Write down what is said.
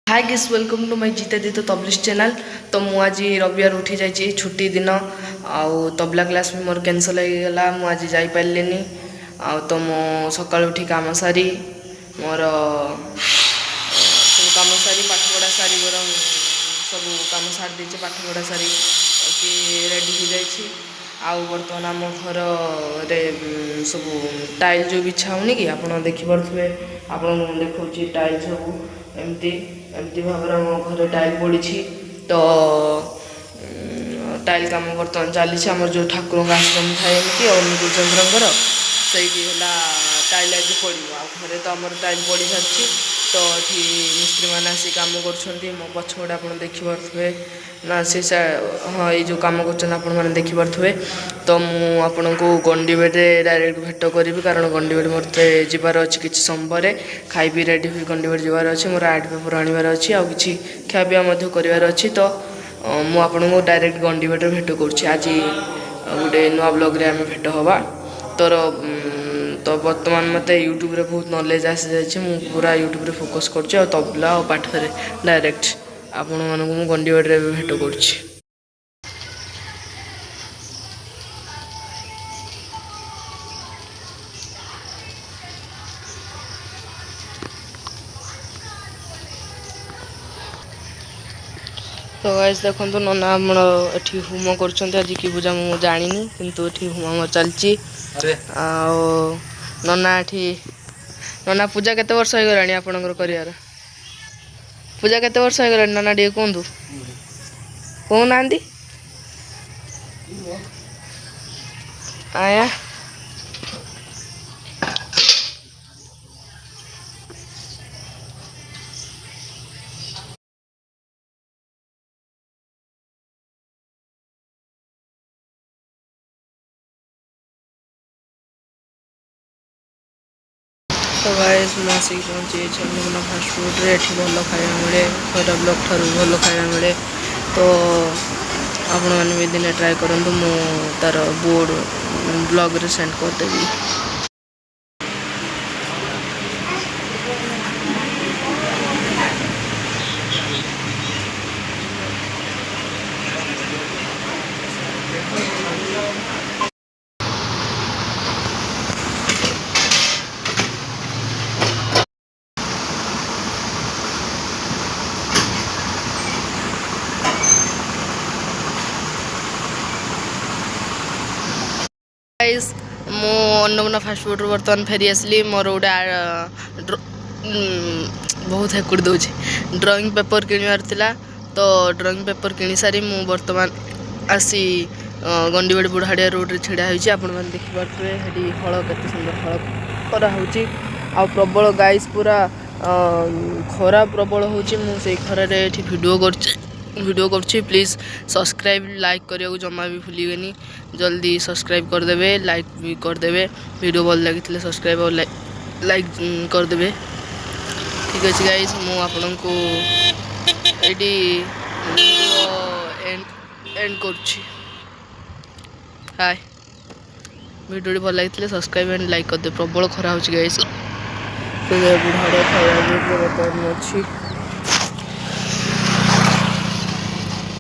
Hi guys welcome to my जीता दी तो तबलिश चैनल। तो मु आज रविवार उठी जाइए छुट्टी दिन आउ तबला क्लास भी मोर कैंसल हो गला मु आज जाई पारलिनी। तो मु सकाळ उठी काम सारी मोर सब काम सारी पाठ पढ़ा सारी मोर सब काम सारी देचे पाठ पढ़ा सारी कि रेडी हो जाइए। आउ बर्तमान आम घर रे सब टाइल जो बिछा होनी कि आप देखिपे आप देखा टाइल सब एमती एमती भाव घर टाइल पड़ी। तो टाइल कम बर्तमान चली आम जो ठाकुर आश्रम थाए कि अनुकूलचंद्र से टाइल आज पड़ो घरे तो आम टाइल पड़ सारी। तो ये मिस्त्री मैंने आसी कम कर मो पछपटे आप देखिपे ना सी हाँ ये जो कम कर देखिपे। तो मुझे को गंडीबेटे डायरेक्ट भेट करी कारण गंडीबेट मत जबार अच्छी किसी समय खाई पी रेडी हुई गंडीबेट जबार अच्छी मोर आर्ट पेपर आनबार अच्छी आ कि खाया करार अच्छी। तो मुझे डायरेक्ट गंडीबेट भेट कर आज गोटे नुआ ब्लॉग आम भेट हवा। तो बर्तमान मत यूट्यूब रे बहुत नॉलेज आसी जाए पूरा यूट्यूब रे फोकस कर तबला और पाठ डायरेक्ट आपण मानक गंडीबेट रे भेट कर। तो गाइस देखो नना ये होम कर कि पूजा मुझे जानी किंतु ये होम चलती नना ये नना पूजा केते वर्ष हो गलानी आपनकर करियार पूजा केते वर्ष हो गलानी नना टे कहतु कहना आया। तो गाइस आसिक पहुँची अन्नपूर्णा फास्ट फूड रे भल खाया मिले खैरा ब्लॉक ठार भल खाया मिले। तो आपण मैंने भी दिने ट्राए करूँ मु तार बोर्ड ब्लॉग रे सेंड करदेवी। गाइस मो अन्नपूर्णा फास्ट फूड बर्तमान फेरी आसली मोर गोटे बहुत हेकुड़ दूसरी ड्रॉइंग पेपर किणवार थिला। तो ड्रॉइंग पेपर किणी सारी मु बर्तमान आसी गंडीबेट बुढ़ाड़िया रोड रे छिड़ा होइछि। आपण माने देखिपारे हेडी हळ केते सुंदर हळ करा होछि आ प्रबल गाइस पूरा खरा प्रबल होछि। मु से खरा रे एठी वीडियो करछि प्लीज सब्सक्राइब लाइक करिया जमा भी भूलिबेनी जल्दी सब्सक्राइब कर देबे लाइक भी कर देबे वीडियो भल लगी सब्सक्राइब और लाइक कर देबे। ठीक अछि गाइस मु आपन को एडी एंड करछि। हाय वीडियो भल लगी सब्सक्राइब एंड लाइक कर दे प्रबल खरा होछि गाइस। तो बुढ़ाड़े खाया भी बर्तमान अच्छी।